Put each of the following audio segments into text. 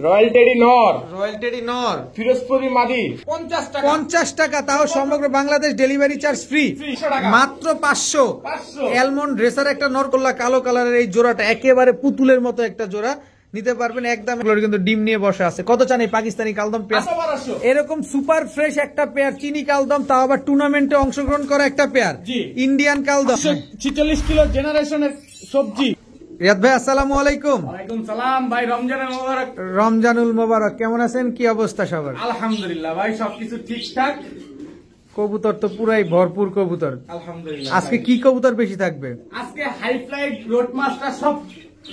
Royal teddy নর, royal teddy নর, ফিরোজপুরি মাদি 50 টাকা, তাও সমগ্র বাংলাদেশ ডেলিভারি চার্জ ফ্রি, মাত্র 500। অ্যালমন্ড রেসার একটা নরকল্লা কালো কালারের এই জোড়াটা একেবারে পুতুলের মতো একটা জোড়া নিতে পারবেন একদম। কিন্তু ডিম নিয়ে বসে আছে। কত চান এই পাকিস্তানি কালদম পেয়ার? এরকম সুপার ফ্রেশ একটা পেয়ার চিনি কালদম, তাও আবার টুর্নামেন্টে অংশগ্রহণ করা একটা পেয়ার ইন্ডিয়ান কালদম, 46 কিলো জেনারেশনের সবজি। রিয়াদ ভাই আসসালামু আলাইকুম। ওয়ালাইকুম সালাম ভাই, রমজানের মোবারক। রমজানুল মোবারক। কেমন আছেন? কি অবস্থা সবার? আলহামদুলিল্লাহ ভাই, সবকিছু ঠিকঠাক। কবুতর তো পুরাই ভরপুর কবুতর। আলহামদুলিল্লাহ। আজকে কি কবুতর বেশি থাকবে? আজকে হাই ফ্লাইট, রোড মাস্টার, সব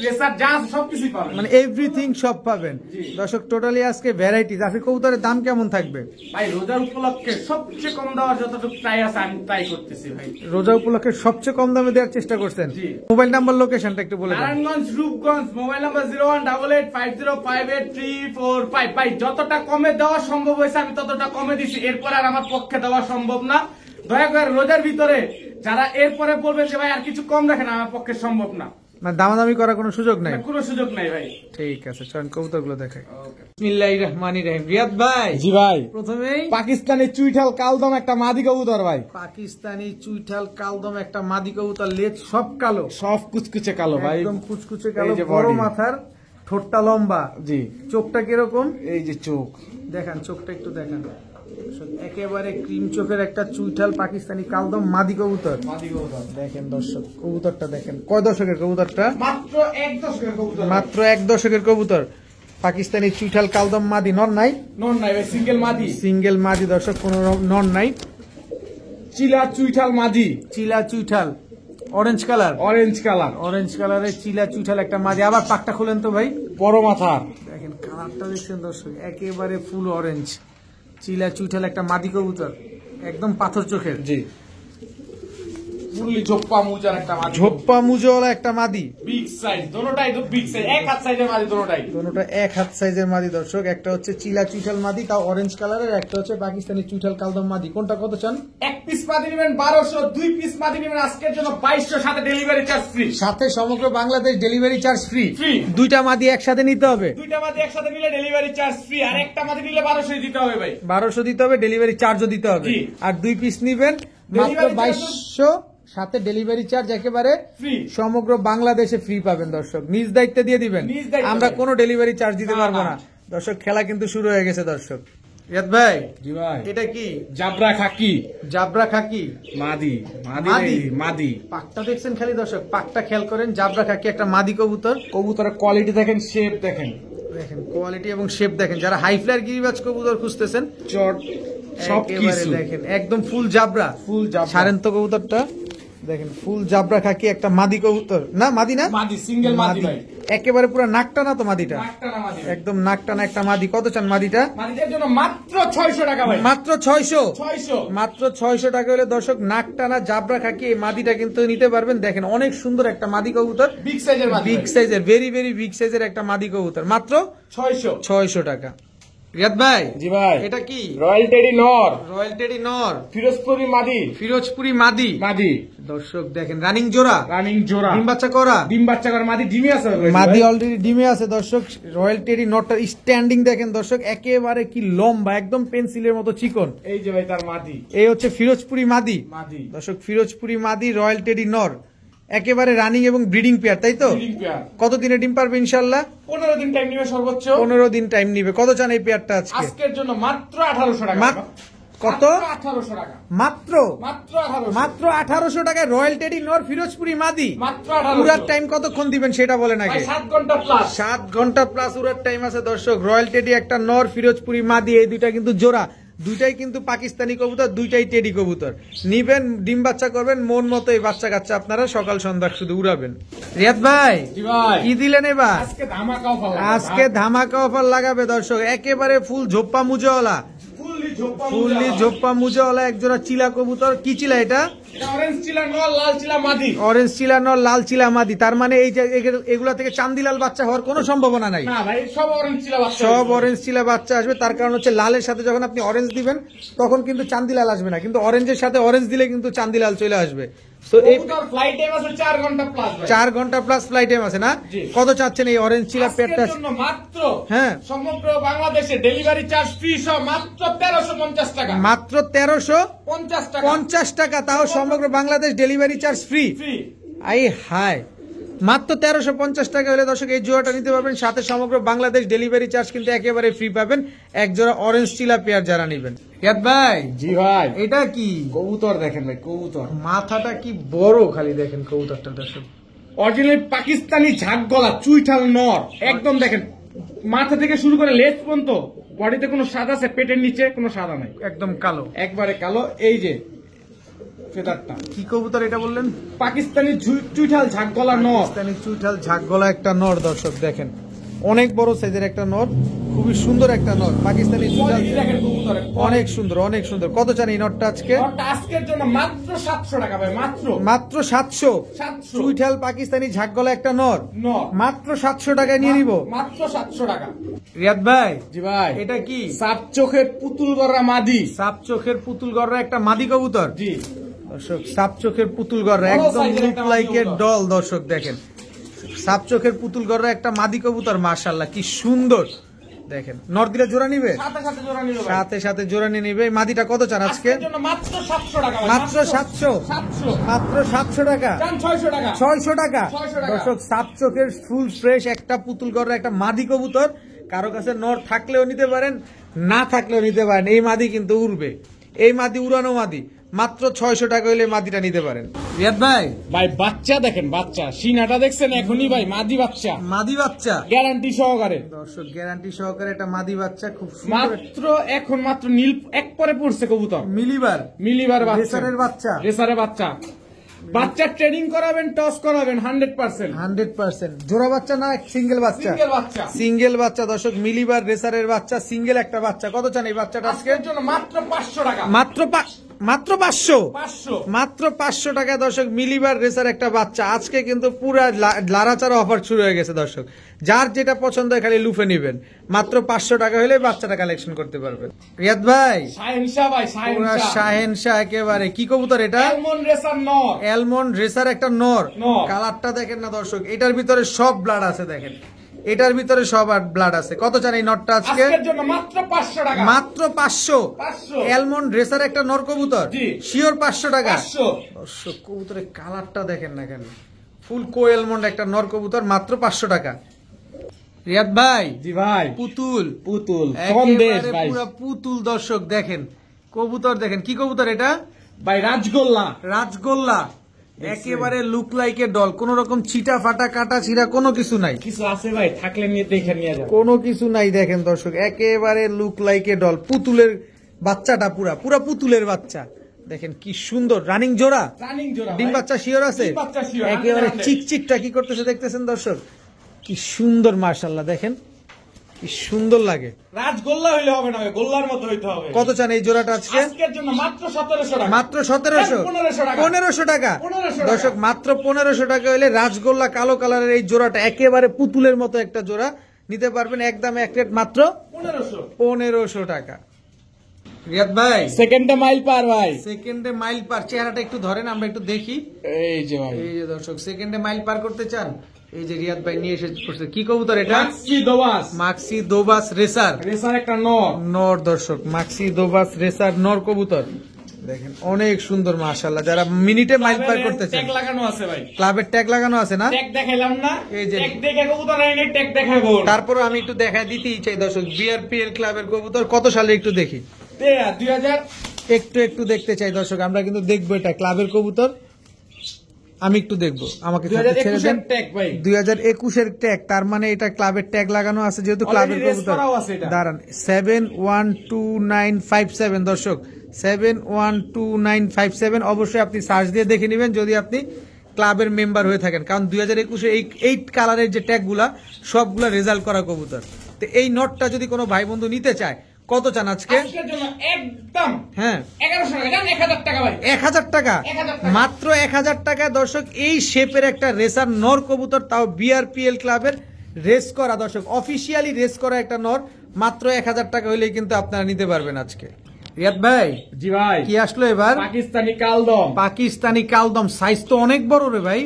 রেসার যা সবকিছুই পাবেন, মানে এভরিথিং সব পাবেন দর্শক। টোটালি আজকে ভ্যারাইটিজ। আজকে কবুতরের দাম কেমন থাকবে ভাই? রোজার উপলক্ষে সবচেয়ে কম দেওয়ার যতটুকু ট্রাই আছে আমি ট্রাই করতেছি ভাই। রোজা উপলক্ষে সবচেয়ে কম দামে দেওয়ার চেষ্টা করছেন। মোবাইল নাম্বার, লোকেশনটা একটু বলে দেন। Narayanganj, Rupganj, mobile number 01885058345। ভাই যতটা কমে দেওয়া সম্ভব হয়েছে আমি ততটা কমে দিছি, এরপর আর আমার পক্ষে দেওয়া সম্ভব না। দয়া করে রোজার ভিতরে যারা এরপরে বলবেন যে ভাই আর কিছু কম রাখেন, আমার পক্ষে সম্ভব না, মানে দামাদামি করার কোনো সুযোগ নাই। কোনো সুযোগ নাই ভাই। ঠিক আছে, চলেন কবুতর গুলো দেখাই। বিসমিল্লাহির রহমানির রহিম। রিয়াদ ভাই। জি ভাই। প্রথমেই পাকিস্তানি চুইঠাল কালদম একটা মাদি কবুতর ভাই। পাকিস্তানি চুইঠাল কালদম একটা মাদি কবুতর, লেজ সব কালো, সব কুচকুচে কালো ভাই, একদম কুচকুচে কালো, বড় মাথার, ঠোঁটটা লম্বা। জি। চোখটা কিরকম? এই যে চোখ দেখান, চোখটা একটু দেখান। একেবারে ক্রিম চোখের একটা চুইঠাল পাকিস্তানি কালদম মাদি কবুতর। দেখেন দর্শক, কবুতরটা দেখেন। কয় দশকের কবুতরটা? মাত্র 1 দশকের কবুতর। মাত্র 1 দশকের কবুতর। পাকিস্তানি চুইঠাল কালদম মাদি। নর নাই? নর নাই ভাই, সিঙ্গেল মাদি। সিঙ্গেল মাদি দর্শক, কোন নর নাই। চিলা চুইঠাল মাদি, চিলা চুইঠাল, orange colour, orange colour, orange কালারের চিলা চুইঠাল একটা মাদি। আবার পাকটা খুলেন তো ভাই। বড় মাথা দেখেন, কালারটা দেখছেন দর্শক, একেবারে ফুল অরেঞ্জ। চিলা চুইঠাল একটা মাদি কবুতর, একদম পাথর চোখের। জি। ফুললি ঝোপ্পা মুজার একটা মাদি, ঝোপ্পা মুজওয়ালা একটা মাদি, বিগ সাইজ, দোনোটাই তো বিগ সাইজ, এক হাত সাইজের মাদি দোনোটাই। দোনোটা এক হাত সাইজের মাদি দর্শক। একটা হচ্ছে চিলা চুইঠাল মাদি, তাও অরেঞ্জ কালারের, একটা হচ্ছে পাকিস্তানি চুইঠাল কালদম মাদি। কোনটা কত চান? এক পিস মাদি নেবেন 1200, 2 পিস মাদি নেবেন আজকের জন্য 2200, সাথে ডেলিভারি চার্জ ফ্রি। সাথে সমগ্র Bangladesh delivery charge free. Free. দুইটা মাদি একসাথে নিতে হবে। দুইটা মাদি একসাথে নিলে ডেলিভারি চার্জ ফ্রি, আর একটা মাদি নিলে 1200 দিতে হবে ভাই। 1200 দিতে হবে, ডেলিভারি চার্জও দিতে হবে। আর 2 পিস নিবেন মাত্র 2200, সাথে ডেলিভারি চার্জ একেবারে ফ্রি। সমগ্র বাংলাদেশে ফ্রি পাবেন দর্শক। নিজ দায়িত্বে দিয়ে দিবেন, আমরা কোনো ডেলিভারি চার্জ দিতে পারবো না দর্শক। খেলা কিন্তু শুরু হয়ে গেছে দর্শক। রিয়াদ ভাই। জি ভাই। এটা কি? জাবরা খাকি, জাবরা খাকি মাদি। মাদি। মাদি। পাকটা দেখছেন খালি দর্শক, পাকটা খেয়াল করেন। জাবরা খাকি একটা মাদি কবুতর। কবুতরের কোয়ালিটি দেখেন, শেপ দেখেন, দেখেন কোয়ালিটি এবং শেপ দেখেন। যারা হাই ফ্লায়ার গিরিবাজ কবুতর খুঁজতেছেন, চট সব কিছু দেখেন, একদম ফুল জাবরা। ফুল জাবরা। ছাড়েন তো কবুতরটা দেখেন, ফুল জাবরা খাকি একটা মাদি কবুতর। না মাদি না, মাদি, সিঙ্গেল মাদি ভাই। একেবারে পুরো নাকটা না তো মাদিটা, নাকটানা মাদি, একদম নাকটানা একটা মাদি। কত চান মাদিটা? মাদিটার জন্য মাত্র 600 টাকা ভাই। মাত্র 600। 600 মাত্র 600 টাকা হলে দর্শক নাকটানা জাবরা খাকি এই মাদিটা কিন্তু নিতে পারবেন। দেখেন অনেক সুন্দর একটা মাদি কবুতর, বিগ সাইজের মাদি, বিগ সাইজের, ভেরি ভেরি বিগ সাইজের একটা মাদি কবুতর, মাত্র 600 টাকা। রিয়াদ ভাই। জি ভাই। এটা কি? রয়্যাল টেডি নর, রয়্যাল টেডি নর, ফিরোজপুরি মাদি, ফিরোজপুরি মাদি। মাদি দর্শক দেখেন, রানিং জোড়া, রানিং জোড়া, ডিম বাচ্চা করা, ডিম বাচ্চা করে মাদি, ডিমে আছে মাদি অলরেডি ডিমে আছে দর্শক। রয়্যাল টেডি নটটার স্ট্যান্ডিং দেখেন দর্শক, একেবারে কি লম্বা, একদম পেন্সিলের মতো চিকন। এই যে ভাই তার মাদি, এই হচ্ছে ফিরোজপুরি মাদি মাদি দর্শক। ফিরোজপুরি মাদি, রয়্যাল টেডি নর, একেবারে রানিং এবং ব্রিডিং পেয়ার, তাই তো? কত দিনে ডিম পারবে ইনশাআল্লাহ? 15 দিন টাইম নিবে সর্বোচ্চ, 15 দিন টাইম নিবে। কত চান এই পেয়ারটা আজকে? আজকের জন্য মাত্র 1800 টাকা। কত? 1800 টাকা মাত্র। মাত্র 1800, মাত্র 1800 টাকায় রয়্যাল টেডি নর, ফিরোজপুরি মাদি। মাত্র 1800। উড়ার টাইম কতক্ষণ দিবেন সেটা বলেন আগে। 7 ঘন্টা প্লাস, 7 ঘন্টা প্লাস উড়ার টাইম আছে দর্শক। রয়্যাল টেডি একটা নর, ফিরোজপুরি মাদি, এই দুইটা কিন্তু জোড়া, দুইটাই কিন্তু পাকিস্তানি কবুতর, দুইটাই টেডি কবুতর। নিবেন, ডিম বাচ্চা করবেন, মন মতো এই বাচ্চা কাচ্চা আপনারা সকাল সন্ধ্যা শুধু উড়াবেন। রিয়াদ ভাই। জি ভাই। কি দিলেন এবার? আজকে ধামাকা অফার, আজকে ধামাকা অফার লাগাবে দর্শক। একেবারে ফুল ঝোপ্পা মুজাওয়ালা, ফুললি ঝোপ্পা মুজাওয়ালা এক জোড়া চিলা কবুতর। কি চিলা এটা? এটা অরেঞ্জ চিলা নর, লাল চিলা মাদি। অরেঞ্জ চিলা নর, লাল চিলা মাদি, তার মানে এই যে এগুলা থেকে চান্দিলাল বাচ্চা হওয়ার কোনো সম্ভাবনা নাই। না ভাই, সব অরেঞ্জ চিলা বাচ্চা, সব অরেঞ্জ চিলা বাচ্চা আসবে। তার কারণ হচ্ছে লালের সাথে যখন আপনি অরেঞ্জ দিবেন তখন কিন্তু চান্দিলাল আসবে না, কিন্তু অরেঞ্জের সাথে অরেঞ্জ দিলে কিন্তু চান্দিলাল চলে আসবে। তো এই ফ্লাইট টাইম আছে 4 ঘন্টা প্লাস ভাই। 4 ঘন্টা প্লাস ফ্লাইট টাইম আছে না? জি। কত চাচ্ছেন এই অরেঞ্জ চিলা পেটটা? আজকের জন্য মাত্র হ্যাঁ, সমগ্র বাংলাদেশে ডেলিভারি চার্জ ফ্রি সহ মাত্র 1350 টাকা। মাত্র 1350 টাকা, তাও সমগ্র Bangladesh delivery charge free. Free. আই হাই, মাত্র 1350 টাকা হলে দর্শক এই জোড়াটা নিতে পারবেন, সাথে সমগ্র বাংলাদেশ ডেলিভারি চার্জ কিন্তু একেবারে ফ্রি পাবেন এক জোড়া অরেঞ্জ চিলা পেয়ার যারা নেবেন। রিয়াদ ভাই, জি ভাই, এটা কি কবুতর দেখেন ভাই, কবুতর মাথাটা কি বড়, খালি দেখেন কবুতরটা দর্শক। অরিজিনাল পাকিস্তানি ঝাঁক গলা চুইঠাল নর, একদম দেখেন মাথা থেকে শুরু করে লেজ পর্যন্ত বডিতে কোনো সাদা আছে, পেটের নিচে কোনো সাদা নাই, একদম কালো, একবারে কালো। এই যে ফেদারটা, কি কবুতর এটা বললেন? পাকিস্তানি চুইঠাল ঝাঁক গলা নর। পাকিস্তানি চুইঠাল ঝাঁক গলা একটা নর দর্শক দেখেন, অনেক বড় সাইজের একটা নর, খুবই সুন্দর একটা নর। পাকিস্তানি চুইঠাল দেখেন কবুতর অনেক সুন্দর, অনেক সুন্দর। কত চান এই নরটা আজকে? নরটা আজকের জন্য মাত্র 700 টাকা ভাই, মাত্র মাত্র 700। 700 চুইঠাল পাকিস্তানি ঝাঁক গলা একটা নর, নর মাত্র 700 টাকায় নিয়ে নিব। মাত্র 700 টাকা। রিয়াদ ভাই, জি ভাই, এটা কি? সাপ চোখের পুতুল গড়া মাদি। সাপ চোখের পুতুল গড়রা একটা মাদি কবুতর জি দর্শক, সাপ চোখের পুতুল গড়রা বড় একদম সাইজের লুক একটা লাইকের মাদি ডল দর্শক দেখেন, সাপ চোখের পুতুল গড়রা একটা মাদি কবুতর, মাশাআল্লাহ কি সুন্দর দেখেন। নর দিলে জোড়া নিবে, সাথে সাথে জোড়া নিল ভাই। সাথে সাথে জোড়া নিয়ে নিবে। এই মাদিটা কত চান আজকে? আজকের জন্য মাত্র 700 টাকা ভাই, মাত্র 700, 700 মাত্র 700 টাকা, জান 600 টাকা। 600 টাকা 600 টাকা। দর্শক, সাপ চোখের ফুল ফ্রেশ একটা পুতুল গড়রা একটা মাদি কবুতর। কারো কাছে নর থাকলেও নিতে পারেন, না থাকলেও নিতে পারেন, এই মাদি কিন্তু উড়বে, এই মাদি উড়ানো মাদি। মাত্র 600 টাকা হলে মাদিটা নিতে পারেন। রিয়াদ ভাই, ভাই বাচ্চা দেখেন, বাচ্চা সিনাটা দেখছেন এখনই ভাই, মাদি বাচ্চা, মাদি বাচ্চা গ্যারান্টি সহকারে দর্শক, গ্যারান্টি সহকারে একটা মাদি বাচ্চা, খুব সুন্দর মাত্র এখন মাত্র নীল এক পরে পড়ছে কবুতর, মিলিবার মিলিবার বাচ্চা, রেসারের বাচ্চা, রেসারের বাচ্চা। বাচ্চা ট্রেনিং করাবেন, টস করাবেন 100%। 100% জোড়া বাচ্চা না সিঙ্গেল বাচ্চা? সিঙ্গেল বাচ্চা, সিঙ্গেল বাচ্চা দর্শক, মিলিবার রেসারের বাচ্চা, সিঙ্গেল একটা বাচ্চা। কত চান এই বাচ্চাটা আজকে? আজকের জন্য মাত্র 500 টাকা, মাত্র মাত্র 500, 500 মাত্র 500 টাকা দর্শক, মিলিবার রেসার একটা বাচ্চা। আজকে কিন্তু পুরা লারাচারা অফার শুরু হয়ে গেছে দর্শক, যার যেটা পছন্দ হয় খালি লুফে নিবেন। মাত্র 500 টাকা হলে বাচ্চাটা কালেকশন করতে পারবেন। রিয়াদ ভাই, শাহেনশাহ ভাই, পুরা শাহেনশাহ শাহেনশাহ একেবারে। কি কবুতর এটা? অ্যালমন্ড রেসার নর, অ্যালমন্ড রেসার একটা নর। নর। কালারটা দেখেন না দর্শক, এটার ভিতরে সব ব্লাড আছে দেখেন, এটার ভিতরে সব ব্লাড আছে। কত চান এই নটটা আজকে? আজকের জন্য মাত্র 500 টাকা, মাত্র 500। 500 অ্যালমন্ড রেসার একটা নর কবুতর, জি। শিওর 500 টাকা। 500 দর্শক কবুতরের কালারটা দেখেন না কেন, ফুল কো অ্যালমন্ড একটা নর কবুতর, মাত্র 500 টাকা। রিয়াদ ভাই, জি ভাই, পুতুল পুতুল সন্দেশ একেবারে ভাই, পুরা পুতুল দর্শক দেখেন, কবুতর দেখেন। কি কবুতর এটা? ভাই রাজগোল্লা, রাজগোল্লা, একেবারে লুক লাইকের ডল, কোন রকম ছিটা ফাটা কাটা ছিড়া কোনো কিছু নাই, কিছু আছে ভাই, থাকলে নিয়ে দেখে নিয়ে যান। কোনো কিছু নাই দেখেন দর্শক, একেবারে লুক লাইকের ডল, পুতুলের বাচ্চাটা পুরা পুতুলের বাচ্চা দেখেন, কি সুন্দর রানিং জোড়া। রানিং জোড়া ডিম ভাই। বাচ্চা শিওর আছে, ডিম বাচ্চা sure, একেবারে 100%। চিকচিকটা কি করতেছে দেখতেছেন দর্শক, কি সুন্দর মাশাআল্লাহ দেখেন, কি সুন্দর লাগে। রাজগোল্লা হইলে হবে না, গোল্লার মতো হইতে হবে। কত চান এই জোড়াটা আজকে? আজকের জন্য মাত্র 1700 টাকা, মাত্র 1700, 1500 টাকা, 1500 টাকা 1500 টাকা। দর্শক, মাত্র 1500 টাকা হলে রাজগোল্লা কালো কালারের এই জোড়াটা, একেবারে পুতুলের মতো একটা জোড়া নিতে পারবেন একদম এক রেট, মাত্র 1500 টাকা। রিয়াদ ভাই, সেকেন্ডে মাইল পার ভাই, সেকেন্ডে মাইল পার, চেহারাটা একটু ধরেন আমরা একটু দেখি। এই যে ভাই, এই যে দর্শক, সেকেন্ডে মাইল পার করতে চান, এই যে রিয়াদ ভাই নিয়ে এসে করছে। কি কবুতর এটা? মাক্সি দোবাস, মাক্সি দোবাস রেসার রেসার একটা নর, নর দর্শক, মাক্সি দোবাস রেসার নর কবুতর দেখেন, অনেক সুন্দর মাশাআল্লাহ। যারা মিনিটে মাইল পার করতে চান, ট্যাগ লাগানো আছে ভাই, ক্লাবের ট্যাগ লাগানো আছে না? ট্যাগ দেখাইলাম না, এই যে। ট্যাগ দেখে কবুতর আইনে ট্যাগ দেখাবো। তারপরে আমি একটু দেখাই দিতেই চাই দর্শক, বিআরপিএল ক্লাবের কবুতর কত সালে একটু দেখি, 2000 একটু দেখতে চাই দর্শক, আমরা কিন্তু দেখবো এটা ক্লাবের কবুতর, আমি একটু দেখবো, আমাকে ছেড়ে 2021 দেন। এর ট্যাগ ভাই, 2021 এর ট্যাগ, তার মানে এটা ক্লাবের ট্যাগ লাগানো আছে, যেহেতু ক্লাবের Already race কবুতর। করাও আছে এটা। দাঁড়ান, 712957 দর্শক, 712957 অবশ্যই আপনি সার্চ দিয়ে দেখে নেবেন যদি আপনি ক্লাবের মেম্বার হয়ে থাকেন, কারণ 2021 এই কালারের যে ট্যাগ গুলা সবগুলা রেজাল্ট করা কবুতর। তো এই নটটা যদি কোনো ভাই বন্ধু নিতে চায়, কত চান আজকে? আজকের জন্য একদম হ্যাঁ 1100 টাকা, জান 1000 টাকা ভাই। 1000 টাকা, 1000 টাকা। মাত্র 1000 টাকা দর্শক। এই শেপের একটা রেসার নর কবুতর, তাও বিআরপিএল ক্লাবের রেস করা দর্শক, অফিসিয়ালি রেস করা একটা নর, মাত্র 1000 টাকা হইলেই কিন্তু আপনারা নিতে পারবেন আজকে। রিয়াদ ভাই জি ভাই, কি আসলো এবার? পাকিস্তানি কালদম। পাকিস্তানি কালদম, সাইজ তো অনেক বড় রে ভাই,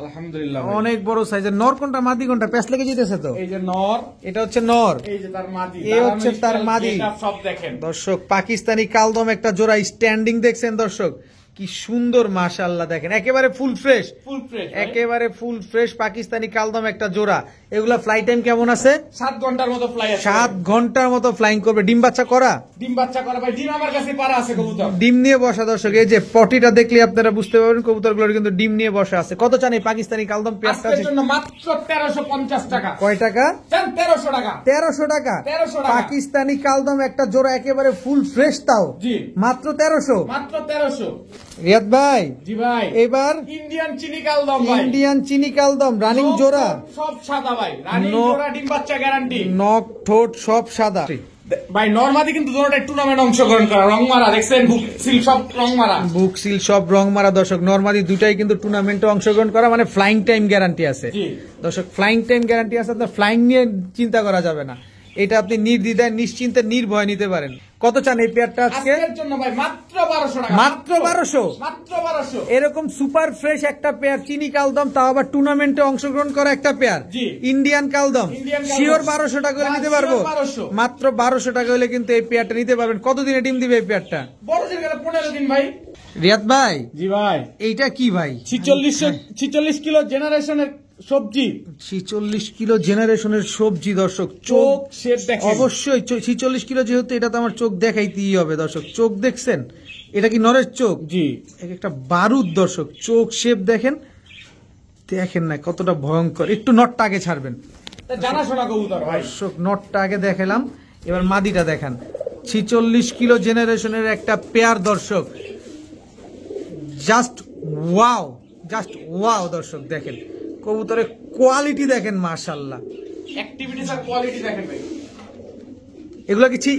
আলহামদুলিল্লাহ অনেক বড় সাইজের। নর কোনটা মাদি কোনটা? প্যাচ লেগে যেতেছে তো। এই যে নর, এটা হচ্ছে নর, এই যে তার মাদি, এই হচ্ছে তার মাদি। সব দেখেন দর্শক পাকিস্তানি কালদম একটা জোড়া, স্ট্যান্ডিং দেখছেন দর্শক, কি সুন্দর মাশাআল্লাহ, দেখেন একেবারে ফুল ফ্রেশ, ফুল ফ্রেশ, একেবারে ফুল ফ্রেশ পাকিস্তানি কালদম একটা জোড়া। এগুলা ফ্লাই টাইম কেমন আছে? 7 ঘন্টার মতো ফ্লাই আছে। 7 ঘন্টার মতো ফ্লাইং করবে। ডিম বাচ্চা করা? ডিম বাচ্চা করা ভাই, ডিম আমার কাছে পারা আছে কবুতর। ডিম নিয়ে বসা দর্শক, এই যে পটিটা দেখলে আপনারা বুঝতে পারবেন কবুতরগুলোর কিন্তু ডিম নিয়ে বসা আছে। কত চান এই পাকিস্তানি কালদম পেয়ারটা? আজকের জন্য মাত্র 1350 টাকা। কয় টাকা? জান 1300 টাকা। 1300 টাকা। 1300 টাকা। পাকিস্তানি কালদম একটা জোড়া, একেবারে ফুল ফ্রেশ, তাও জি মাত্র 1300। মাত্র 1300। রিয়াদ ভাই জি ভাই, এবার ইন্ডিয়ান চিনি কালদম ভাই, ইন্ডিয়ান চিনি কালদম রানিং জোড়া, সব সাদা ভাই, রানিং নো- জোড়া, ডিম বাচ্চা গ্যারান্টি নখ ঠোঁট সব সাদা। ভাই। নরমাদি কিন্তু দুটোটাই টুর্নামেন্ট অংশগ্রহণ করা, রং মারা দেখছেন, বুক সিল সব রং মারা। বুক সিল সব রং মারা দর্শক। নরমালি দুটাই কিন্তু টুর্নামেন্টে অংশগ্রহণ করা, মানে ফ্লাইং টাইম গ্যারান্টি আছে জি। দর্শক, ফ্লাইং টাইম গ্যারান্টি আছে। আপনার ফ্লাইং নিয়ে চিন্তা করা যাবে না, এটা আপনি নির্দ্বিধায় নিশ্চিন্তে নির্ভয় নিতে পারেন। কত চান এই পেয়ারটা আজকে? আজকের জন্য ভাই মাত্র 1200 টাকা। মাত্র 1200? মাত্র 1200। এরকম সুপার ফ্রেশ একটা পেয়ার চিনি কালদম, তাও আবার টুর্নামেন্টে অংশগ্রহণ করা একটা পেয়ার, জি। ইন্ডিয়ান কালদম, ইন্ডিয়ান কালদম। শিওর 1200 টাকা হলে নিতে পারবো। 1200 মাত্র 1200 টাকা হলে কিন্তু এই পেয়ারটা নিতে পারবেন। কতদিনে ডিম দিবে এই পেয়ারটা? বড় দিন গেলে 15 দিন ভাই। রিয়াদ ভাই জি ভাই, এইটা কি ভাই? 46 কিলো জেনারেশনের সবজি, 46 কিলো জেনারেশনের সবজি দর্শক। চোখ শেপ দেখেন। অবশ্যই 46 কিলো যেহেতু, এটা তো আমার চোখ দেখাইতেই হবে দর্শক। চোখ দেখছেন, এটা কি নরের চোখ? জি। এক একটা বারুদ দর্শক, চোখ শেপ দেখেন, দেখেন না কতটা ভয়ঙ্কর। একটু নটটা আগে ছাড়বেন জানাশোনা কবুতর ভাই। দর্শক, নটটা আগে দেখালাম, এবার মাদিটা দেখান। 46 কিলো জেনারেশনের একটা পেয়ার দর্শক, জাস্ট ওয়াও, জাস্ট ওয়াও দর্শক। দেখেন কবুতরের কোয়ালিটি দেখেন, মাশাআল্লাহ। অ্যাক্টিভিটিস আর কোয়ালিটি দেখেন ভাই।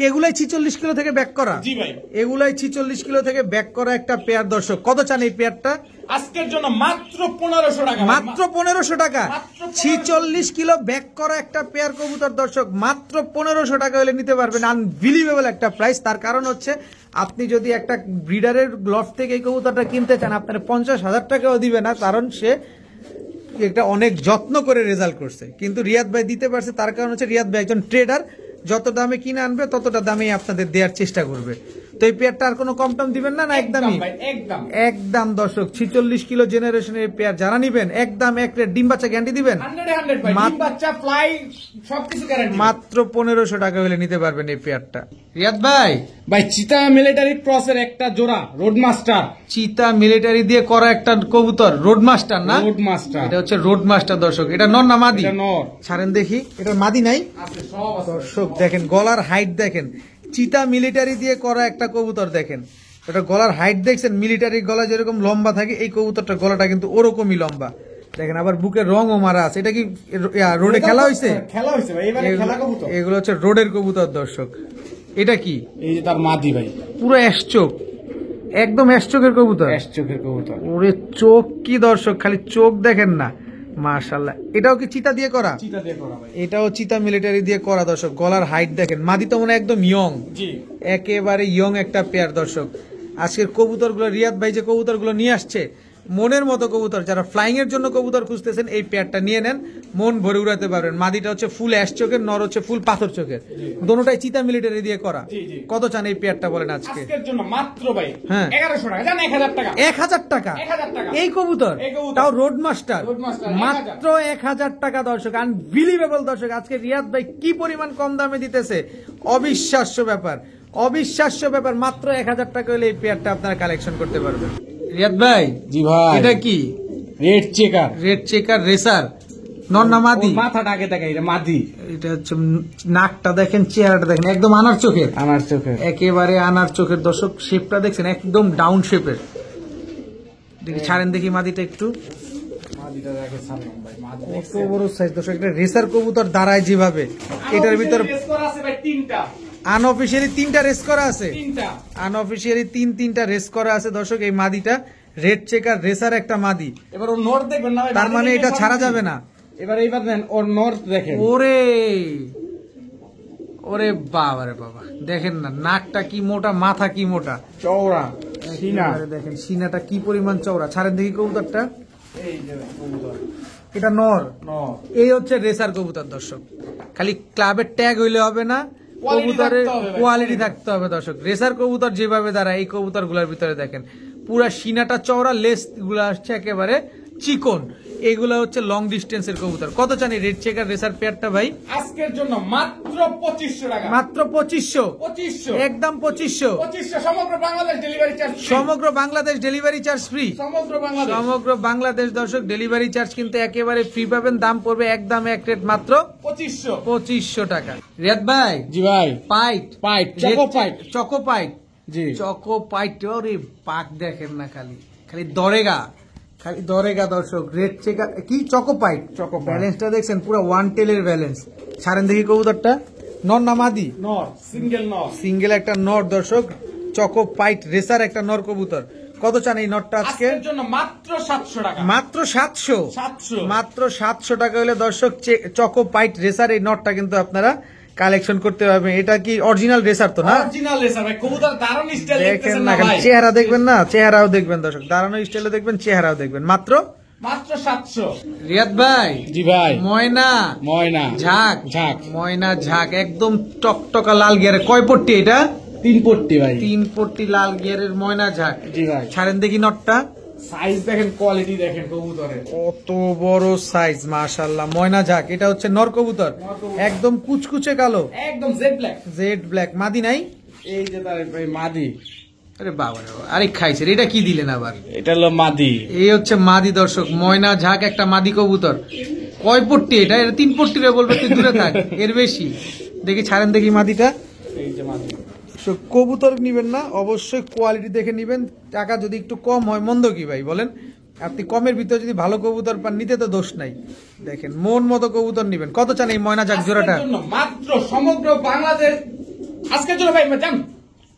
এগুলাই 46 কিলো থেকে ব্যাক করা? জি ভাই, এগুলাই 46 কিলো থেকে ব্যাক করা একটা পেয়ার দর্শক। কত চান এই পেয়ারটা? আজকের জন্য মাত্র 1500 টাকা। মাত্র 1500 টাকা। মাত্র 46 কিলো ব্যাক করা একটা পেয়ার কবুতর দর্শক, মাত্র 1500 টাকা হলে নিতে পারবেন। আনবিলিভেবল একটা প্রাইস। তার কারণ হচ্ছে আপনি যদি একটা ব্রিডারের লফট থেকে এই কবুতরটা কিনতে চান, আপনার 50,000 টাকাও দিবে না, কারণ সে এটা অনেক যত্ন করে রেজাল্ট করছে। কিন্তু রিয়াদ ভাই দিতে পারছে, তার কারণ হচ্ছে রিয়াদ ভাই একজন ট্রেডার, যত দামে কিনে আনবে ততটা দামেই আপনাদের দেওয়ার চেষ্টা করবে। তো এই পেয়ারটা আর কোনো কম টম দিবেন না? না একদমই? ভাই, একদম একদম দর্শক, 46 কিলো জেনারেশনের পেয়ার যারা নিবেন, একদম এক রেট। ডিম বাচ্চা গ্যারান্টি দিবেন? 100 ভাই, ডিম বাচ্চা ফ্লাই সবকিছু গ্যারান্টি। মাত্র 1500 টাকা হলে নিতে পারবেন এই পেয়ারটা। রিয়াদ ভাই ভাই, চিতা মিলিটারি ক্রসের একটা জোড়া, রোড মাস্টার। চিতা মিলিটারি দিয়ে করা একটা কবুতর, রোড মাস্টার না? রোড মাস্টার, এটা হচ্ছে রোড মাস্টার দর্শক। এটা নর না মাদি? এটা নর। ছাড়েন দেখি, এটা মাদি নাই আছে, সব আছে। দর্শক। দেখেন গলার হাইট দেখেন, চিতা মিলিটারি দিয়ে করা একটা কবুতর দেখেন। এটা গলার হাইট দেখছেন, মিলিটারি গলা যেরকম লম্বা থাকে, এই কবুতরটার গলাটা কিন্তু ওরকমই লম্বা। দেখেন আবার বুকের রঙও মারা আছে। এটা কি রোডে খেলা হয়েছে? খেলা হয়েছে ভাই, এবারে খেলা কবুতর। এগুলো হচ্ছে রোডের কবুতর দর্শক। এটা কি? এই যে তার মাদি ভাই, পুরো অ্যাশ চোখ, একদম অ্যাশ চোখের কবুতর। অ্যাশ চোখের কবুতর। ওরে চোখ কি দর্শক, খালি চোখ দেখেন না, মাশাআল্লাহ। এটাও কি চিতা দিয়ে করা? চিতা দিয়ে করা ভাই। এটাও চিতা মিলিটারি দিয়ে করা দর্শক। গলার হাইট দেখেন, মাদি তো মনে হয় একদম ইয়ং, জি। একেবারে ইয়ং একটা পেয়ার দর্শক। আজকের কবুতরগুলো রিয়াদ ভাই যে কবুতরগুলো নিয়ে আসছে, মনের মতো কবুতর। যারা ফ্লাইং এর জন্য কবুতর খুঁজতেছেন, এই পেয়ারটা নিয়ে নেন, মন ভরে উড়াতে পারবেন। মাদিটা হচ্ছে ফুল অ্যাশ চোখের, নর হচ্ছে ফুল পাথর চোখের, দোনোটাই চিতা মিলিটারি দিয়ে করা। জি, জি। কত চান এই পেয়ারটা বলেন আজকে? আজকের জন্য মাত্র ভাই হ্যাঁ। 1100 টাকা। জান 1000 টাকা। 1000 টাকা 1000 টাকা। এই কবুতর, এই কবুতর। তাও রোড মাস্টার, রোড মাস্টার, মাত্র 1000 টাকা দর্শক। আনবিলিভেবল দর্শক, আজকে রিয়াদ ভাই কি পরিমাণ কম দামে দিতেছে, অবিশ্বাস্য ব্যাপার, অবিশ্বাস্য ব্যাপার। মাত্র 1000 টাকা হলে এই পেয়ারটা আপনারা কালেকশন করতে পারবেন। রিয়াদ ভাই জি ভাই, এটা কি? Red checker. Red checker racer, নর না মাদি? মাথাটা আগে দেখা, এটা মাদি। এটা হচ্ছে নাকটা দেখেন, চেহারাটা দেখেন, একদম আনার চোখের, আমার চোখের। একেবারে আনার চোখের দর্শক। শেপটা দেখছেন, একদম ডাউন শেপের। দেখি ছাড়েন দেখি মাদিটা একটু, মাদিটা দেখে সালাম ভাই, মাদি কত বড় সাইজ দর্শক। একটা রেসার কবুতর দাঁড়ায় যেভাবে, এটার ভিতর রেস করা আছে ভাই তিনটা। আনঅফিশিয়ালি 3টা রেস করা আছে, তিনটা আনঅফিশিয়ালি 3টা রেস করা আছে দর্শক। এই মাদিটা রেড চেকার রেসার একটা মাদি, এবার ওর নর দেখবেন না ভাই, তার মানে এটা ছাড়া যাবে না। এইবার দেন ওর নর দেখেন। ওরে ওরে বাবা রে বাবা, দেখেন না নাকটা কি মোটা, মাথা কি মোটা, চওড়া সিনা। একেবারে দেখেন সিনাটা কি পরিমাণ চওড়া। ছাড়েন দেখি কবুতরটা, এই যে কবুতর এটা নর। নর। এই হচ্ছে রেসার কবুতর দর্শক। খালি ক্লাবের ট্যাগ হইলে হবে না, Quality কবুতরের থাকতে হবে ভাই। কোয়ালিটি থাকতে হবে দর্শক। রেসার কবুতর যেভাবে দাঁড়ায় এই কবুতর গুলার ভিতরে দেখেন পুরা সিনাটা চওড়া, লেস গুলা আসছে একেবারে চিকন। এগুলা হচ্ছে লং ডিস্টেন্সের কবুতর। কত চানি রেড চেকার রেসার পেয়ারটা ভাই? আজকের জন্য মাত্র 2500 টাকা। মাত্র 2500, 2500 একদম 2500। 2500 সমগ্র বাংলাদেশ ডেলিভারি চার্জ। সমগ্র বাংলাদেশ ডেলিভারি চার্জ ফ্রি। সমগ্র বাংলাদেশ। সমগ্র বাংলাদেশ দর্শক ডেলিভারি চার্জ কিন্তু একেবারে ফ্রি পাবেন। দাম পড়বে একদম এক রেট মাত্র 2500 টাকা। রিয়াদ ভাই, জি ভাই। পাইট পাইট, চকো পাইট। চকো পাইট, জি। চকো পাইট। ওরে পাক দেখেন না, খালি খালি দরেগা, খালি দরেগা দর্শক। রেড চেকার কি চকো পাইট, চকো পাইট। ব্যালেন্সটা দেখছেন পুরো ওয়ান টেলের ব্যালেন্স। ছাড়েন দেখি কবুতরটা, নর না মাদি? নর, সিঙ্গেল নর। সিঙ্গেল একটা নর দর্শক, চকো পাইট রেসার একটা নর কবুতর। কত চান এই নরটা আজকে? আজকের জন্য মাত্র 700 টাকা। মাত্র 700। 700। মাত্র 700 টাকা হলে দর্শক চকো পাইট রেসার এই নটটা কিন্তু আপনারা কালেকশন করতে পারবেন। এটা কি অরিজিনাল রেসার তো না? অরিজিনাল রেসার ভাই, কবুতর দারুণ স্টাইল দেখেন দেখতেছেন না, না খালি ভাই। চেহারা দেখবেন না, চেহারাও দেখবেন দর্শক, দাঁড়ানো স্টাইলে দেখবেন, চেহারাও দেখবেন। মাত্র মাত্র 700। রিয়াদ ভাই, জি ভাই। ময়না ময়না, ঝাঁক, ঝাঁক। ময়না ঝাঁক একদম টকটকা লাল গিয়ারে। কয় পট্টি এটা? 3 পট্টি ভাই। 3 পট্টি লাল গিয়ারের ময়না ঝাঁক। জি ভাই। ছাড়েন দেখি নটটা, সাইজ দেখেন, কোয়ালিটি দেখেন কবুতরের। কত বড় সাইজ, মাশাআল্লাহ। ময়না ঝাঁক, এটা হচ্ছে নর কবুতর, একদম কুচকুচে কালো, একদম জেড ব্ল্যাক। Jet black. মাদি নাই? এই যে তার এই মাদি। আরে বাবা রে বাবা, আরে খাইছে রে, এটা কি দিলেন আবার? এটা হলো মাদি। এই হচ্ছে মাদি দর্শক, ময়না ঝাঁক একটা মাদি কবুতর। কয় পট্টি এটা? এটা 3 পট্টি রে বলবে, তুই দূরে থাক, এর বেশি। দেখি, ছাড়েন দেখি মাদিটা। এই যে মাদি। কবুতর নিবেন না, অবশ্যই কোয়ালিটি দেখে নিবেন। টাকা যদি একটু কম হয় মন্দ কি ভাই বলেন? আপনি কমের ভিতরে যদি ভালো কবুতর পান, নিতে তো দোষ নাই। দেখেন মন মতো কবুতর নিবেন। কত চান এই ময়না ঝাঁক জোড়াটা? আজকের জন্য মাত্র সমগ্র বাংলাদেশ, আজকের জন্য ভাই জান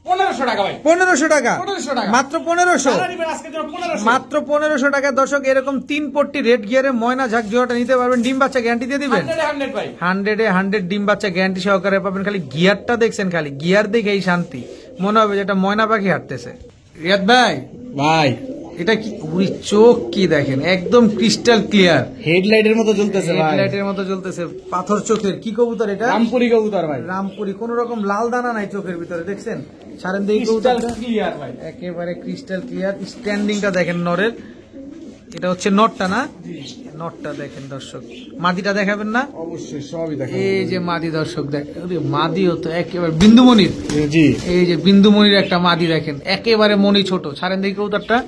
1500 টাকা ভাই। 1500 টাকা, 1500 টাকা। মাত্র 1500। যারা নিবেন আজকের জন্য 1500। মাত্র 1500 টাকা দর্শক। এরকম 3 পট্টি রেড গিয়ারে ময়না ঝাঁক জোড়াটা নিতে পারবেন। ডিম বাচ্চা গ্যারান্টি দিয়ে দিবেন 100 ভাই। 100 ডিম বাচ্চা গ্যারান্টি সহকারে পাবেন। খালি গিয়ারটা দেখছেন, খালি গিয়ার দেখেই শান্তি, মনে হবে যেটা ময়না পাখি হাঁটতেছে। রিয়াদ ভাই, ভাই এটা কি? উরি চোখ কি দেখেন, একদম ক্রিস্টাল ক্লিয়ার, হেডলাইটের মতো জ্বলতেছে ভাই। হেডলাইটের মতো জ্বলতেছে, পাথর চোখের। কি কবুতর এটা? রামপুরি কবুতর ভাই। রামপুরি। কোন রকম লাল দানা নাই চোখের ভিতরে, দেখছেন? ছাড়েন দেখি ক্রিস্টাল কবুতরটা, ক্লিয়ার ভাই। একেবারে ক্রিস্টাল ক্লিয়ার। স্ট্যান্ডিংটা দেখেন নরের, এটা হচ্ছে নটটা না? নটটা দেখেন দর্শক। মাদিটা দেখাবেন না? অবশ্যই সবই দেখেন। এই যে মাদি দর্শক দেখেন, মাদিও তো একেবারে বিন্দুমণির। জি। এই যে বিন্দুমণির একটা মাদি দেখেন, একেবারে মনি ছোট। ছাড়েন দেখি কবুতরটা,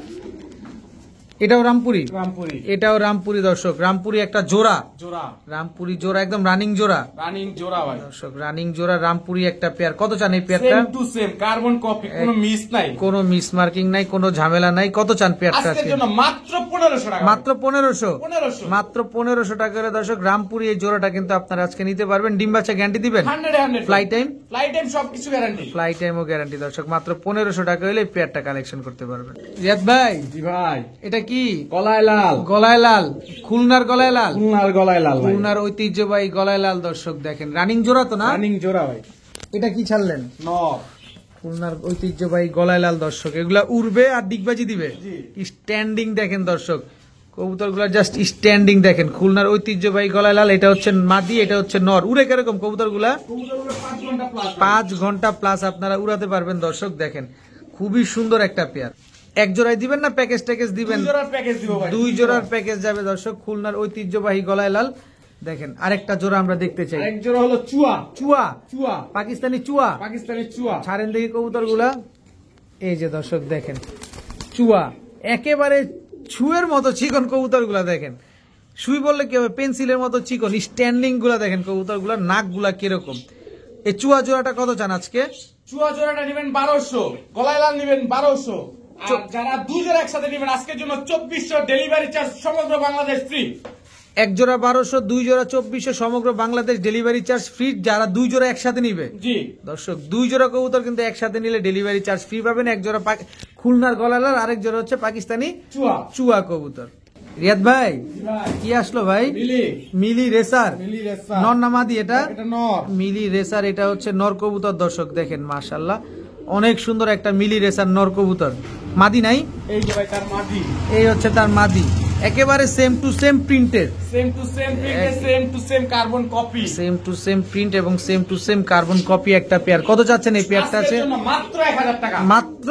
এটাও রামপুরি। রামপুরি। এটাও রামপুরি দর্শক, রামপুরি একটা জোড়া, জোড়া। রামপুরি জোড়া, একদম রানিং জোড়া রানিং জোড়া ভাই। দর্শক, রানিং জোড়া রামপুরি একটা পেয়ার। কত চান এই পেয়ারটা? Same to same carbon copy, কোনো মিস নাই। কোনো মিস মার্কিং নাই, কোনো ঝামেলা নাই। কত চান পেয়ারটা আজকের আজকে? জন্য মাত্র 1500 টাকা। মাত্র 1500। 1500। মাত্র 1500 টাকা করে দর্শক রামপুরি এই জোড়াটা কিন্তু আপনারা আজকে নিতে পারবেন। ডিম বাচ্চা গ্যারান্টি দিবেন? 100 ফ্লাই টাইম? ফ্লাই টাইম সবকিছু গ্যারান্টি। ফ্লাই টাইমও গ্যারান্টি দর্শক। মাত্র 1500 টাকা হলে এই পেয়ারটা কালেকশন করতে পারবেন। রিয়াদ ভাই, জি ভাই। এটা কি? গলায় লাল। গলায় লাল, খুলনার গলায় লাল, খুলনার গলায় লাল ভাই। খুলনার ঐতিহ্যবাহী গলায় লাল দর্শক দেখেন। রানিং জোড়া তো না? রানিং জোড়া ভাই। এটা কি ছাড়লেন? নর। খুলনার ঐতিহ্যবাহী গলায় লাল দর্শক। এগুলা উড়বে আর ডিগবাজি দিবে। জি। স্ট্যান্ডিং দেখেন দর্শক, কবুতরগুলা জাস্ট স্ট্যান্ডিং দেখেন। খুলনার ঐতিহ্যবাহী গলায় লাল, এটা হচ্ছে মাদি, এটা হচ্ছে নর। উড়ে কিরকম কবুতরগুলা? কবুতরগুলো 5 ঘন্টা প্লাস। 5 ঘন্টা প্লাস আপনারা উড়াতে পারবেন দর্শক। দেখেন খুবই সুন্দর একটা পেয়ার। এক জোড়ায় দিবেন না প্যাকেজ ট্যাকেজ দিবেন? 2 জোড়ার প্যাকেজ দিব ভাই। 2 জোড়ার প্যাকেজ যাবে দর্শক। খুলনার ঐতিহ্যবাহী গলায় লাল দেখেন। আরেকটা জোড়া আমরা দেখতে চাই। এক জোড়া হলো চুয়া। চুয়া, চুয়া, পাকিস্তানি চুয়া। পাকিস্তানি চুয়া। ছাড়েন দেখি কবুতরগুলা। এই যে দর্শক দেখেন, চুয়া একেবারে ছুঁয়ের মতো চিকন কবুতরগুলা দেখেন। সুই বললে কি হবে, পেন্সিলের মতো চিকন। স্ট্যান্ডিং গুলা দেখেন কবুতরগুলা, নাক গুলা কিরকম। এই চুয়া জোড়াটা কত চান আজকে? চুয়া জোড়াটা নেবেন 1200, গলায় লাল নেবেন 1200, আর যারা 2 জোড়া একসাথে নেবেন আজকের জন্য 2400 ডেলিভারি চার্জ সমগ্র বাংলাদেশ ফ্রি। এক জোড়া 1200, 2 জোড়া 2400, সমগ্র বাংলাদেশ ডেলিভারি চার্জ ফ্রি। যারা 2 জোড়া একসাথে নিবে জি দর্শক, 2 জোড়া কবুতর কিন্তু একসাথে নিলে ডেলিভারি চার্জ ফ্রি পাবেন। এক জোড়া খুলনার গলালার, আরেক জোড়া হচ্ছে পাকিস্তানি চুয়া চুয়া কবুতর। রিয়াদ ভাই ভাই কি আসলো ভাই? মিলি মিলি রেসার মিলি রেসা নর না মাদি? এটা এটা নর মিলি রেসার, এটা হচ্ছে নর কবুতর। দর্শক দেখেন মাশাআল্লাহ, অনেক সুন্দর একটা মিলি রেসার নর কবুতর। মাদি নাই? এই যে ভাই তার মাদি এই হচ্ছে তার মাদি, একেবারে সেম টু সেম প্রিন্টের, same to same print same to same carbon copy same to same print এবং same to same carbon copy একটা পেয়ার। কত চাচ্ছেন এই পেয়ারটা? আছে মাত্র 1000 টাকা, মাত্র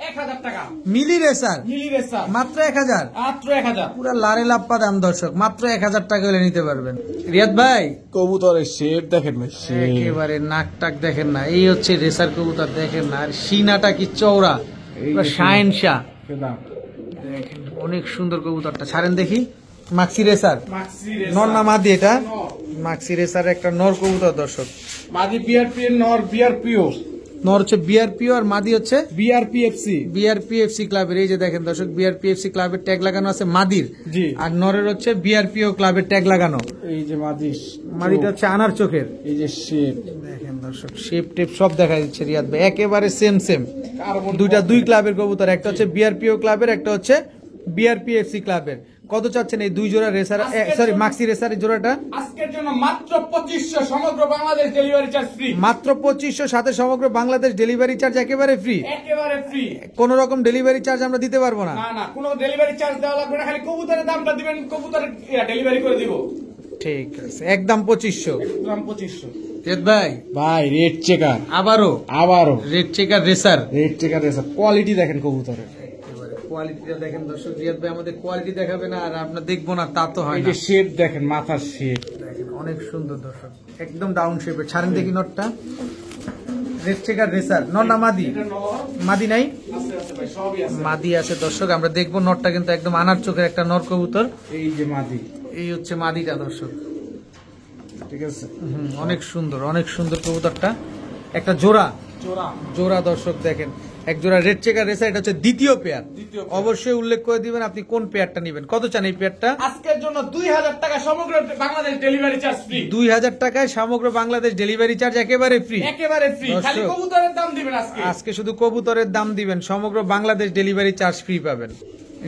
1000 টাকা মিলি রেসার, মিলি রেসা মাত্র 1000, মাত্র 1000 পুরা লারে লাপ্পা দাম দর্শক, মাত্র 1000 টাকা হলে নিতে পারবেন। রিয়াদ ভাই কবুতরের শেপ দেখেন ভাই একেবারে নাক টাক দেখেন না, এই হচ্ছে রেসার কবুতর দেখেন না, আর সিনাটা কি চওড়া, পুরো শাইনশা দেখেন, অনেক সুন্দর কবুতরটা। ছাড়েন দেখি। মাক্সি রেসার মাক্সি নর না মাদি? এটা নর। মাক্সি রেসার একটা নর কবুতর দর্শক। মাদি বিআরপি নর বিআরপিও নর হচ্ছে বিআরপিও আর মাদি হচ্ছে বিআরপিএফসি বিআরপিএফসি ক্লাবের। এই যে দেখেন দর্শক, বিআরপিএফসি ক্লাবের ট্যাগ লাগানো আছে মাদির, জি আর নরের হচ্ছে বিআরপিও ক্লাবের ট্যাগ লাগানো। এই যে মাদি মাদিটা হচ্ছে আনার চোখের। এই যে শেপ দেখেন দর্শক, শেপ টেপ সব দেখা যাচ্ছে রিয়াদ ভাই, একেবারে সেম সেম। কার্বন দুইটা দুই ক্লাবের কবুতর, একটা হচ্ছে বিআরপিও ক্লাবের, একটা হচ্ছে বিআরপিএফসি ক্লাবের। কত চাচ্ছেন এই 2 জোড়া রেসার, সরি মাক্সি রেসার জোড়াটা? আজকের জন্য মাত্র 2500, সমগ্র বাংলাদেশ ডেলিভারি চার্জ ফ্রি, মাত্র 2500, সাথে সমগ্র বাংলাদেশ ডেলিভারি চার্জ একেবারে ফ্রি। একেবারে ফ্রি, কোন রকম ডেলিভারি চার্জ আমরা দিতে পারবো না। না না কোনো ডেলিভারি চার্জ দেওয়া লাগবে না, খালি কবুতরের দামটা দিবেন, কবুতরের ডেলিভারি করে দিব, ঠিক আছে, একদম 2500। দাম 2500 রেড ভাই ভাই। রেড চেকার আবারও red checker racer, red checker racer quality দেখেন কবুতরের, কোয়ালিটিটা দেখেন দর্শক। রিয়াদ ভাই আমাদের কোয়ালিটি দেখাবে না আর আমরা দেখবো না, তা তো হয় এই না। যে শেপ দেখেন, মাথার শেপ দেখেন অনেক সুন্দর দর্শক, একদম ডাউন শেপে। ছাড়েন দেখি নটটা। রেড চেকার রেসার নর না মাদি? এটা নর মাদি নাই? আছে আছে ভাই, সবই আছে। মাদি আছে দর্শক, আমরা দেখবো। নটটা কিন্তু একদম আনার চোখের একটা নর কবুতর। এই যে মাদি, এই হচ্ছে মাদিটা দর্শক। ঠিক আছে, অনেক সুন্দর, অনেক সুন্দর কবুতরটা। একটা জোড়া জোড়া জোড়া দর্শক দেখেন, এক জোড়া রেড চেকার রেসার, এটা হচ্ছে দ্বিতীয় পেয়ার। দ্বিতীয় পেয়ার। অবশ্যই উল্লেখ করে দিবেন আপনি কোন পেয়ারটা নেবেন। কত চান এই পেয়ারটা? আজকের জন্য 2000 টাকা, সমগ্র বাংলাদেশ ডেলিভারি চার্জ ফ্রি, 2000 টাকায় সমগ্র বাংলাদেশ ডেলিভারি চার্জ একেবারে ফ্রি। একেবারে ফ্রি, দর্শক। খালি কবুতরের দাম দিবেন আজকে। আজকে শুধু কবুতরের দাম দিবেন, সমগ্র বাংলাদেশ ডেলিভারি চার্জ ফ্রি পাবেন।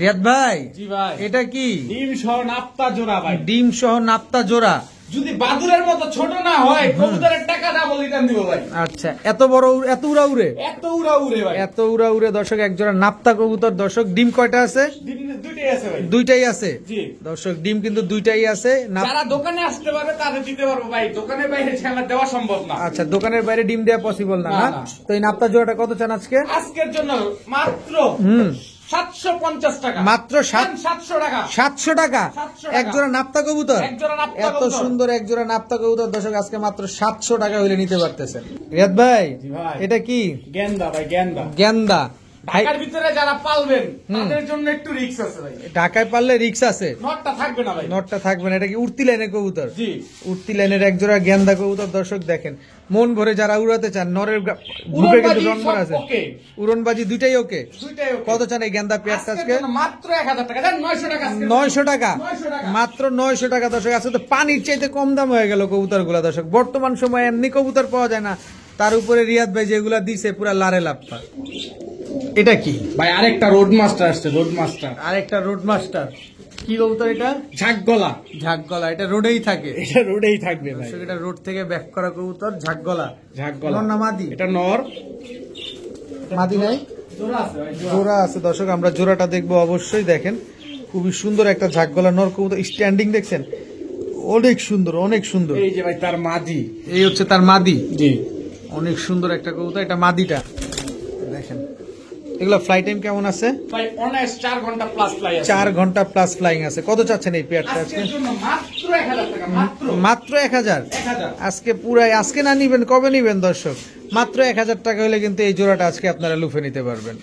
রিয়াদ ভাই জি ভাই, এটা কি? ডিম সহ নাপ্তা জোড়া ভাই। ডিম সহ নাপ্তা জোড়া। যদি বাদুরের মতো ছোট না হয়, কবুতরের টাকা ডাবল রিটার্ন দিব ভাই। আচ্ছা, এত বড় এত উড়া উড়ে, এত উড়া উড়ে ভাই, এত উড়া উড়ে দর্শক, এক জোড়া নাপ্তা কবুতর দর্শক। ডিম কয়টা আছে? দুইটাই আছে ভাই। দুইটাই আছে জি দর্শক, ডিম কিন্তু দুইটাই আছে। যারা দোকানে আসতে পারবে তাদের দিতে পারবো ভাই, দোকানের বাইরে ছেলে দেওয়া সম্ভব না। আচ্ছা, দোকানের বাইরে ডিম দেওয়া পসিবল না, না, না? না। তো এই নাপ্তা জোড়াটা কত চান আজকে? আজকের জন্য মাত্র 750 টাকা, মাত্র 700 টাকা, 700 টাকা 700 টাকা। এক জোড়া নাপ্তা কবুতর। এক জোড়া নাপ্তা এত কবুতর। সুন্দর এক জোড়া নাপ্তা কবুতর দর্শক আজকে মাত্র 700 টাকা হইলে নিতে পারতেছেন। রিয়াদ ভাই জি ভাই। এটা কি? গেন্দা ভাই, গেন্দা। গেন্দা। ভাই ঢাকার ভিতরে যারা পালবেন তাদের জন্য একটু রিস্ক আছে ভাই, ঢাকায় পারলে রিক্স আছে, নটটা থাকবে না ভাই। নটটা থাকবে না। এটা কি উড়তি লাইনের কবুতর? জি উড়তি লাইনের এক জোড়া গেন্দা কবুতর দর্শক দেখেন, মন ভরে যারা উড়াতে চান। নরের বুকে উড়নবাজি কিন্তু রংবার সব আছে, ওকে। উড়নবাজি দুইটাই ওকে। দুইটাই ওকে। কত চান এই গেন্দা পেঁয়াজটা আজকের আজকে? জন্য মাত্র 1000 টাকা, দেন 900 টাকা আজকের জন্য। 900 টাকা, 900 টাকা। মাত্র 900 টাকা দর্শক। আজকে তো পানির চাইতে কম দাম হয়ে গেল কবুতর গুলা দর্শক। বর্তমান সময়ে এমনি কবুতর পাওয়া যায় না, তার উপরে রিয়াদ ভাই যেগুলা দিছে পুরা লারে লাপ্পা। এটা কি ভাই? আরেকটা রোড মাস্টার আসছে, রোড মাস্টার, আরেকটা রোড মাস্টার। কি কবুতর এটা? ঝাকগলা। ঝাকগলা। এটা রোডেই থাকে, এটা রোডেই থাকবে ভাই, দর্শক এটা রোড থেকে ব্যাক করা কবুতর, ঝাকগলা। ঝাকগলা। নর না মাদি? এটা নর, মাদি নাই? জোড়া আছে ভাই, জোড়া। জোড়া আছে দর্শক, আমরা জোড়াটা দেখবো অবশ্যই। দেখেন খুবই সুন্দর একটা ঝাকগলা নর কবুতর, স্ট্যান্ডিং দেখছেন, অনেক সুন্দর, অনেক সুন্দর। এই যে ভাই তার মাদি, এই হচ্ছে তার মাদি। জি অনেক সুন্দর একটা কবুতর, এটা মাদিটা দেখেন। এগুলো ফ্লাই টাইম কেমন আছে? ভাই অনায়াস 4 ঘন্টা প্লাস ফ্লাই আছে, 4 ঘন্টা প্লাস ফ্লাইং আছে। কত চাচ্ছেন এই পেয়ারটা আজকে? আজকের জন্য মাত্র 1000 টাকা, মাত্র মাত্র 1000। 1000। আজকে পুরাই, আজকে না নিবেন কবে নিবেন দর্শক? মাত্র 1000 টাকা হলে কিন্তু এই জোড়াটা আজকে আপনারা লুফে নিতে পারবেন।